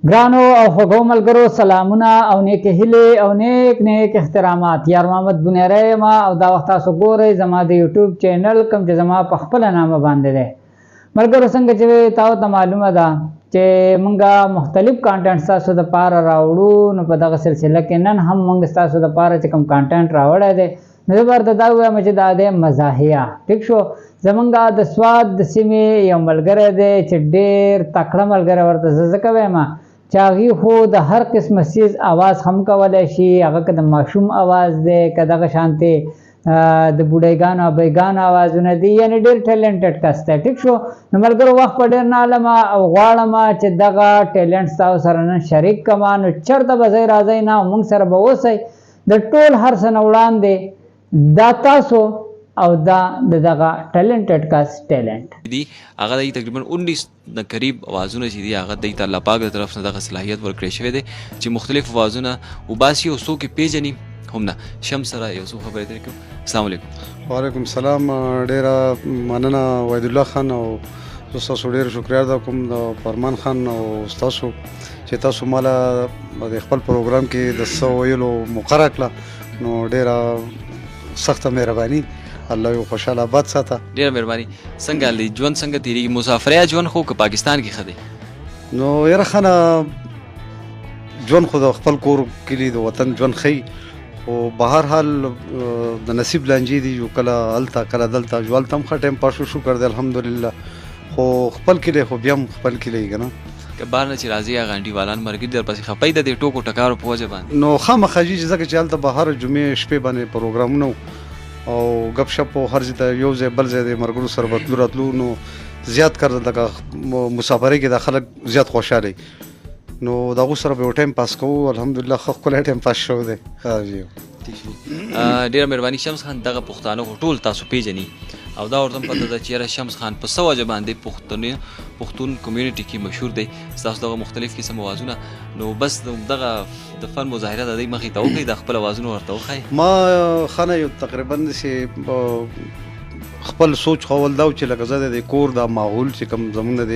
ګرانو او خوږو ملګرو سلامونه او نیک هیلې او نیک احترامات. یار محمد بنیری یم او دا وخت تاسو ګورئ زما د یوټیوب چینل کوم چې زما په خپله نامه باندې دی. ملګرو څنګه چې تاسو ته معلومه ده چې مونږ مختلف کانټینټ ستاسو دپاره راوړو، نو په دغه سلسله کې نن هم مونږ ستاسو دپاره چې کوم کانټینټ راوړی دی نو زه به درته دا ووایم چې دا دی مزاحیه. ټیک شو، زمونږ د سوات د سیمې یو ملګری دی چې ډېر تکړه ملګری ورته زه ځکه وایم چې هغې خو د هر قسمه څیز اواز هم کولی شي، هغه که د ماشوم اواز دی که دغه شانتې د بوډیګانو ابیګانو اوازونه دي، یعنې ډېر ټیلنټډ کس دی. ټیک شو، نو ملګرو وخت په ډېر نه علمه او غواړم چې دغه ټیلنټ ستاسو سره نن شریک کړم. نو چېرته به ځئ راځئ نه او موږ سره به اوسئ. د ټول هر څه نه وړاندې دا تاسو او دا دغه ټیلنټډ کس ټیلنټ دي. هغه دی تقریبا 19 د قریب اوازونه چې دي هغه دی ته الله پاک د طرف نه دغه صلاحیت ورکړی شوی دی چې مختلف اوازونه وباسي او څوک یې پیژني هم نه. شمس سره یو څو خبرې درې کوم. السلام علیکم. وعلیکم السلام. ډېره مننه وحید الله خان او ستاسو ډېر شکریه ادا کوم د فرمان خان او ستاسو چې تاسو ماله د خپل پروګرام کې د څه ویلو موقع راکړه، نو ډېره سخته مهرباني. الله یو خوشحاله آباد ساته. ډېره مهرباني. څنګه دی ژوند څنګه تېرېږي؟ مسافریا ژوند خو که پاکستان کې ښه دی؟ نو یاره خانه ژوند خو د خپل کور کلي د وطن ژوند ښیي، خو به هر حال د نصیب لانجې دي، جو کله هلته کله دلته. جو هلته هم ښه ټایم پاس شو، شکر دی الحمدلله، خو خپل کلی خو بیا هم خپل کلی که نه. که بهر نه چې راځي هغه انډیوالان ملګري درپسې خفه دي د دې ټوکو ټکارو په وجه باندې؟ نو خامخا جي چې ځکه چې هلته به هره جمعې شپې باندې پروګرامونه او ګپ شپ او هر ځای ته یو ځای بل ځای د ملګرو سره به تلو راتلو، نو زیات کار دغه مسافرۍ کې د خلک زیات خوشحاله وي، نو د هغو سره به یو ټایم پاس کوو. الحمدلله ښه ښکلی ټایم پاس شوی دی. ډېره مهرباني. شمس خان دغه پښتانه خو ټول تاسو پیژني او دا ورته هم پته ده چې یاره شمس خان په څه وجه باندې پښتون کمیونټي کې مشهور دی. ستاسو دغه مختلف قسم اوازونه، نو بس دغه د فن مظاهره د دې مخې ته وکړئ، د خپل اوازونه ورته وښایئ. ما خانه یو تقریبا داسې خپل سوچ خول دا و چې لکه زه د کور دا ماحول چې کوم زمونږ د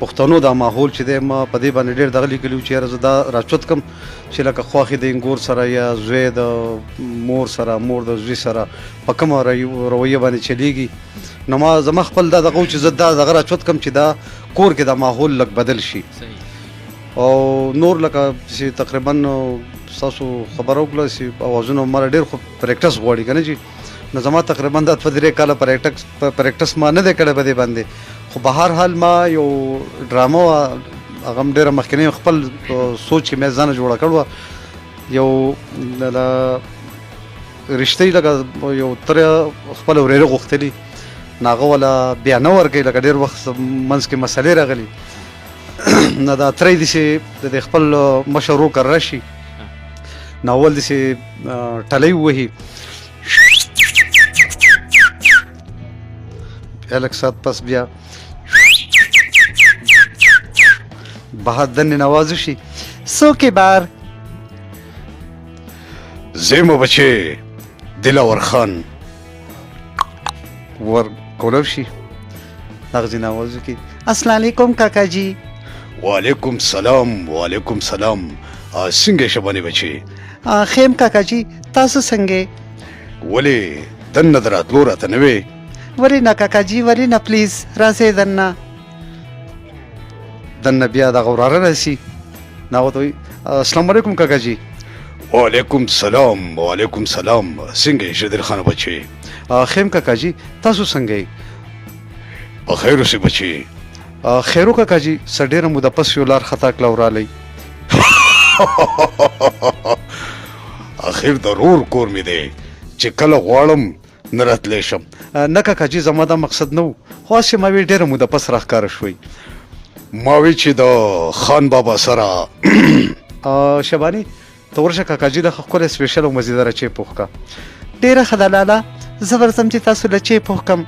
پښتنو دا ماحول چې دی، ما په دې باندې ډېر دغه لیکلي و چې یاره زه دا راچوت کړم چې لکه خواښې د انګور سره یا زوی د مور سره، مور د زوی سره په کومه رویه باندې چلیږي. نو ما زما خپل دا دغه و چې زه دا دغه راچوت کړم چې دا کور کې دا ماحول لږ بدل شي. او نور لکه چې تقریبا ستاسو خبره وکړه چې اوازونه ماله ډېر خو پریکټس غواړي که نه چې، نو زما تقریبا دا 2-3 کاله پریکټس ما نه دی کړی په دې باندې، خو به هر حال ما یو ډرامه وه هغه هم ډېره مخکینۍ خپل سوچ کې مې ځانه جوړه کړې وه. یو رښتۍ لکه یو تره خپله ورېره غوښتلي، نو هغه وله بیا نه ورکوي، لکه ډېر وخت منځ کې مسلې راغلي، نو دا تری داسې د خپل مشر ورور کره راشي، نو اول داسې ټلۍ ووهي، بیا لږ ساعت پس بیا بهر دننه نواز وشي، څوکې بار زیمو بچې دلاور خان ور کولو شي، دغه ځینې آواز وکړي، السلام علیکم کاکا جي. وعلیکم سلام. وعلیکم سلام. څنګه یې شبانې بچې؟ خیم کاکا جي، تاسو څنګه؟ ولې دننه د راتلو راته نه وې؟ ولې نه کاکا جي، ولې نه، پلیز راسئ دننه. دننه بیا دغه وراره راسي، نو هغه ته وایي السلام علیکم کاکا جي. وعلیکم سلام. وعلیکم سلام. څنګه یې شدل خان بچې؟ خیم کاکا جي، تاسو څنګه یې؟ په خیر اوسې بچې. خیرو کاکا جي، څه ډېره موده پس یو لار خطا کړه ورالی. اخر ضرور کور مې دی چې کله غواړم نه راتلی شم. نه کاکا جي، زما دا مقصد نه و، خو هسې ما وی ډېره موده پس راښکاره شوئ. ما وی چې د خان بابا سره شباني ته ورشه کاکا جي، د ښکلی سپیشل او مزیداره چای پوښ کا. ډېره ښه ده لاله، زه ورځم چې تاسو له چای پوښ کړم.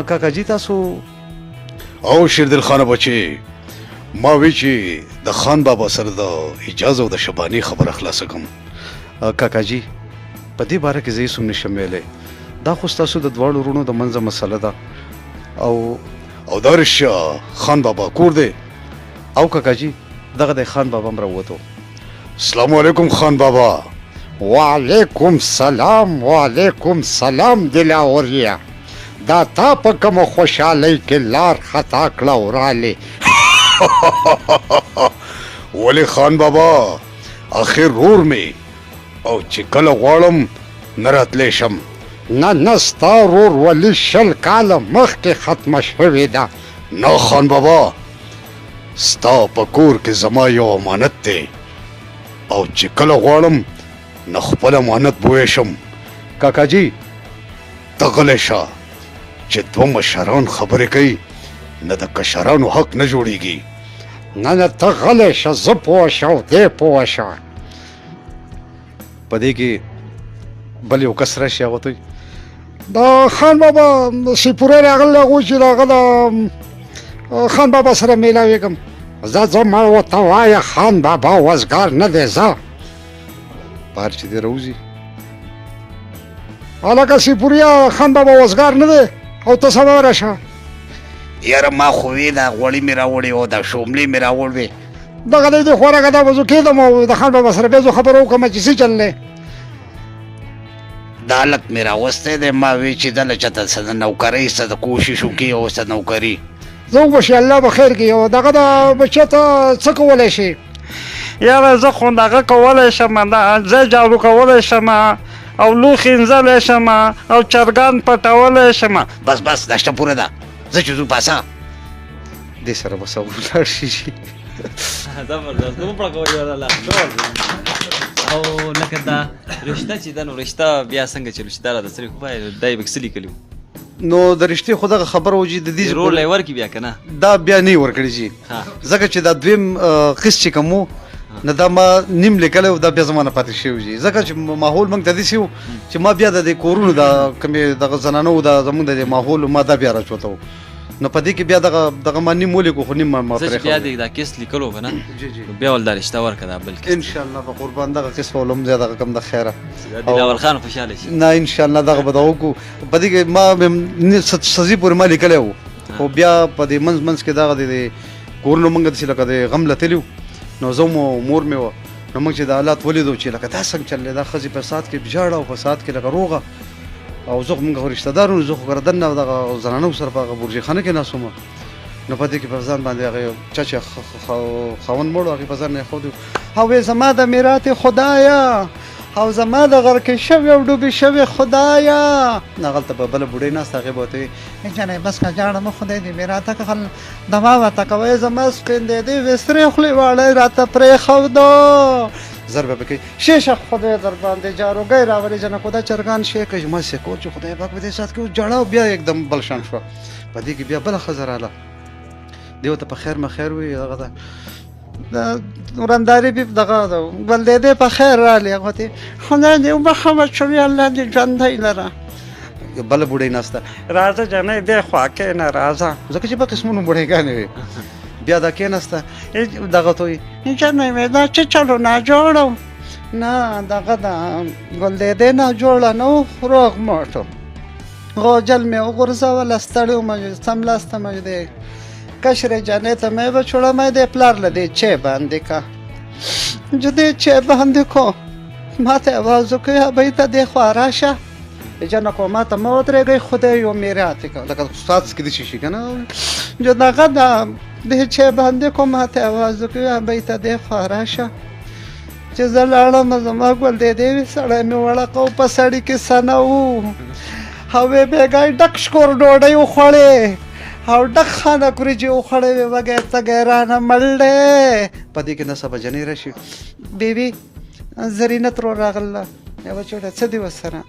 کاکا جي تاسو او شیردل خانه بچې، ما وی چې د خان بابا سره د اجازه او د شباني خبره خلاصه کړم. کاکا جي په دې باره کې زه هېڅ هم نشم ویلی، دا خو ستاسو د دواړو وروڼو د منځه مسله ده. او دا رښتیا خان بابا کور دی؟ او کاکا جي دغه د خان بابا هم راووتو. السلام علیکم خان بابا. وعلیکم سلام وعلیکم سلام دلاوریا. دا تا په کوم خوشحالۍ کې لار خطا کړه وراله. ولی خان بابا اخر رور می او چې کله غواړم نه راتلی شم. نه ستا رور ولی 20 کاله مخکې ختمه شوې ده. نه خان بابا ستا په کور کې زما یو امانت دی او چې کله غواړم نه خپل امانت بویشم. کاکا جی ته غلی شه چې دوه مشران خبرې کوي نه د کشرانو حق نه جوړیږي. نه ته غلی شه زه پوه شه دی پوه شه. په دې کې بل یو کس راشي هغه ته دا خان بابا سیپوره راغلی هغوی چې هغه د خان بابا سره میلاویږم. زه ما ورته وایه خان بابا وزګار نه دی. زه بهر چې دی راوځي هلکه سیپوریا خان بابا وزګار نه دی او ته سبا راشه. یاره ما خو وی دا غوړي مې راوړې او دا شوملې مې راوړې دغه دی خوراکه دا وضو کېدم او د خان بابا سره بیا زه خبره وکړم چې څه چل دی. دا هلک مې راوستی دی. ما وی چې دله چېرته څه د نوکرۍ څه د کوشش وکړي او څه نوکري زه وبشي الله به خیر کړي. او دغه د بچه ته څه کولی شي؟ یاره زه خو دغه کولی شم زه جارو کولی شم او لوښي انځلی شم او چرګان پټولی شم. بس دا شته پوره ده. زه چې ځو پاسه دې سره به سبا ولاړ شي. زبردست نو پړکوي ولا او لکه دا رشته چې دا نو رشته بیا څنګه چلو چې دا د سری خو پای دای بکسلی کلیو نو د رښتې خو دغه خبر وجي د دې رول ور کی بیا کنه دا بیا نه ورکړي شي ځکه چې دا دویم قص چې کومو نه دا ما نیم لیکل او دا بیا زمانه پاتې شوی شي ځکه چې ماحول موږ ته دي شو چې ما بیا د کورونو دا کمې د زنانو دا زموږ د ماحول ما دا بیا راچوتو نو پدې کې بیا دغه مانی مولې کو خو نیم ما پرې بیا دا کیس لیکلو کنه بیا ول درشته ورکړه بلکې ان شاء الله په قربان دغه قص ولوم زیاده کم د خیره دلاور خان خوشاله شي نه ان شاء الله دغه بداو کو پدې کې ما سزي پورې ما لیکلو او بیا په دې منځ کې دغه د کورونو موږ د لکه د غم لتلو نو زمو مور مې و نو موږ چې د حالات ولیدو چې لکه دا څنګه چلې دا خزي په سات کې بجاړه او په سات کې لکه روغه او زه موږ رشتہ دارو زه خو ګردن نه دغه زنانو سره په برج خانه کې ناسوم نو پدې کې په ځان باندې هغه چچا خاون مړو هغه په ځان نه خو او زما د میراث خدایا او زما د غر کې شوی او ډوبې شوی خدایا نغلته په بل بډې نه هغه بوته انجنې بس کا جاړه مخ خدای دې میراث کا خل دما وتا کوي زما سپین دې وسره خلی واړی راته پرې خو دو ضربه بکی شیشه خدای در باندې جارو غیر اولی جن خدای چرګان شي کج ما سه کو چې خدای پاک دې سات کې جړاو بیا एकदम بلشان شو پدې کې بیا بل خزراله دیو ته په خیر ما خیر وي هغه دا ورنداري به دغه ول دې په خیر را لې غوته خدای دې محمد شوی الله دې ژوند دی لره بل بډې ناسته راځه جنې دې خوا کې نه راځه ځکه چې په قسمونو بډې غانې بیا دا کې نسته دغه توي جنې مې دا چې چلو نه جوړو نه دغه دا ګل دې نه جوړ نو روغ موټو غوجل مې وګرځول ستړیو مې سملاسته مې دې کشر جانې ته مې به چھوڑا مې دې پلار لدې چې باندې کا جدي چې باندې کو ماته आवाज وکړه به ته دې خو راشه جنا کو ماته مو درېږي خدای یو میراث کا لکه استاد کې دي شي کنه جو دغه دا دې چې باندې کو ماته आवाज وکړه به ته دې خو راشه چې زلاړم زما ګل دې سړی مې وړه په سړی کې سنو هوې به ګای ډک شکور ډوډۍ وخوړې او ډک خانه کورجی وخړې وګه ته ګرانه مړلې پدې کې نسب جنې راشي بیبي زرینه تر راغله یو چوټه څه دی وسره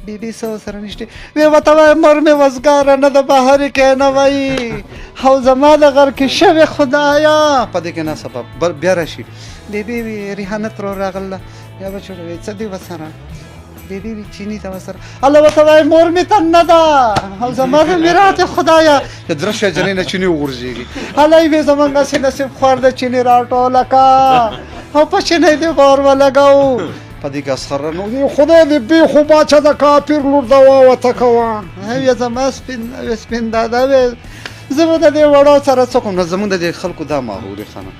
بیبي سو سره نشته وی وته مر مې وزګار نه د بهر کې نه وای او زما د غر کې شوی خدایا پدې کې نسب بیا راشي بیبي ریحانه تر راغله یو چوټه څه دی وسره بیبي چینی تا وسره الله وتعالى مور می تنه دا او زما د میراث خدایا درشه جنینه چینی وګرځيږي الله یې زمونږه سي نصیب خور د چینی راټوله کا او په چینی دې غور ولګاو پدې کې اسخر نو خدای دې به خو باچا د کافر لور دوا وتکوا هي زما سپین دادا زموږ د وړو سره څوک نه زموږ د خلکو دا ماحول خانه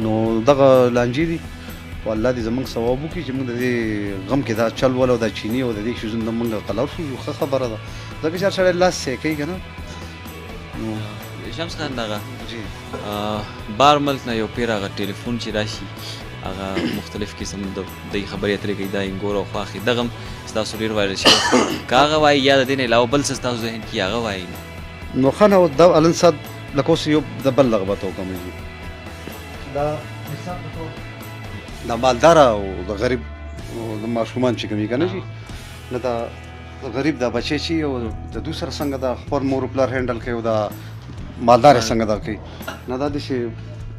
نو دغه لانجې دي او الله دې زموږ ثواب وکړي چې موږ د دې غم کې دا چل ول او دا چینی او د دې شیزونه موږ قلار شو ښه خبره ده ځکه چې هر سړی لاس سیکي که نه نو شمس خان دغه جی بار ملک نه یو پیر هغه ټلیفون چې راشي هغه مختلف قسم د خبرې اترې کوي دا انګور او خواښې دغه هم ستاسو ډېر وایرل شوی که هغه وایي یا د دې نه علاوه بل څه ستاسو ذهن کې هغه وایي نو ښه نو دا الن صد لکه اوس یو د بل لغبت وکړم دا مثال په توګه د مالداره او د غریب د ماشومان چې کوي که نه شي نه دا غریب دا بچی چې او د دوی سره څنګه د خپل مور و پلار هینډل کوي او د مالدار یې څنګه دا کوي نه دا داسې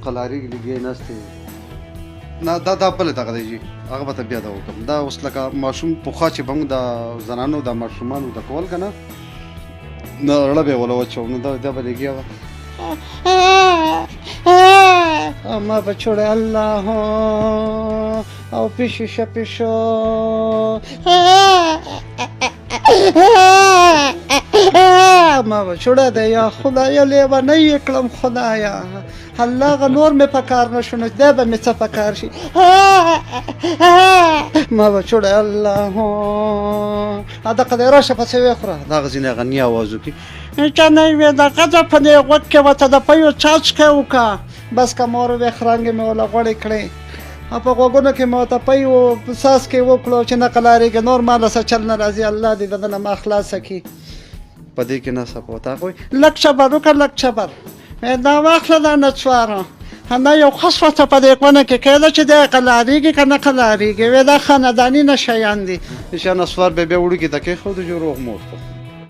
قلاري لګیا ناست دی نه دا بله دغه دی جي هغه به ته بیا دا وکړم دا اوس لکه ماشوم پخوا چې به موږ د زنانو د ماشومانو د کول که نه نه رړه به یې وله وچو نو دا به لګیا وه ما بچوړه الله او پیشو شپیشو ما بچوړه د یا خدایا لیونی کړم خدایا الله غ نور مې په کار نه شو نو دا به مې څه په کار شي ما بچوړه الله دغه دی راشه پسې وخوره دغه ځینې غني آواز وکړي چې نه وي دغه د په دې غوږ کې ورته د پیو څاڅکی وکړه بس که مور وې خرانګې مې وله غوړې کړې او په غوږونو کې مې ورته پیو څاڅکی وکړو چې نه قلارېږي نور ما له څه چل نه راځي الله دې د ده نه ما خلاصه کړي په دې کې نه څه پوته کوي لږ صبر وکړه لږ صبر دا واخله دا نڅواره نه یو خاص ورته په دې کونه کې کېده چې دی قلارېږي که نه قلارېږي وی دا خانداني نه شیان دي چې نسوار به بیا وړوکي ته کېښودو چې روغ موت کړو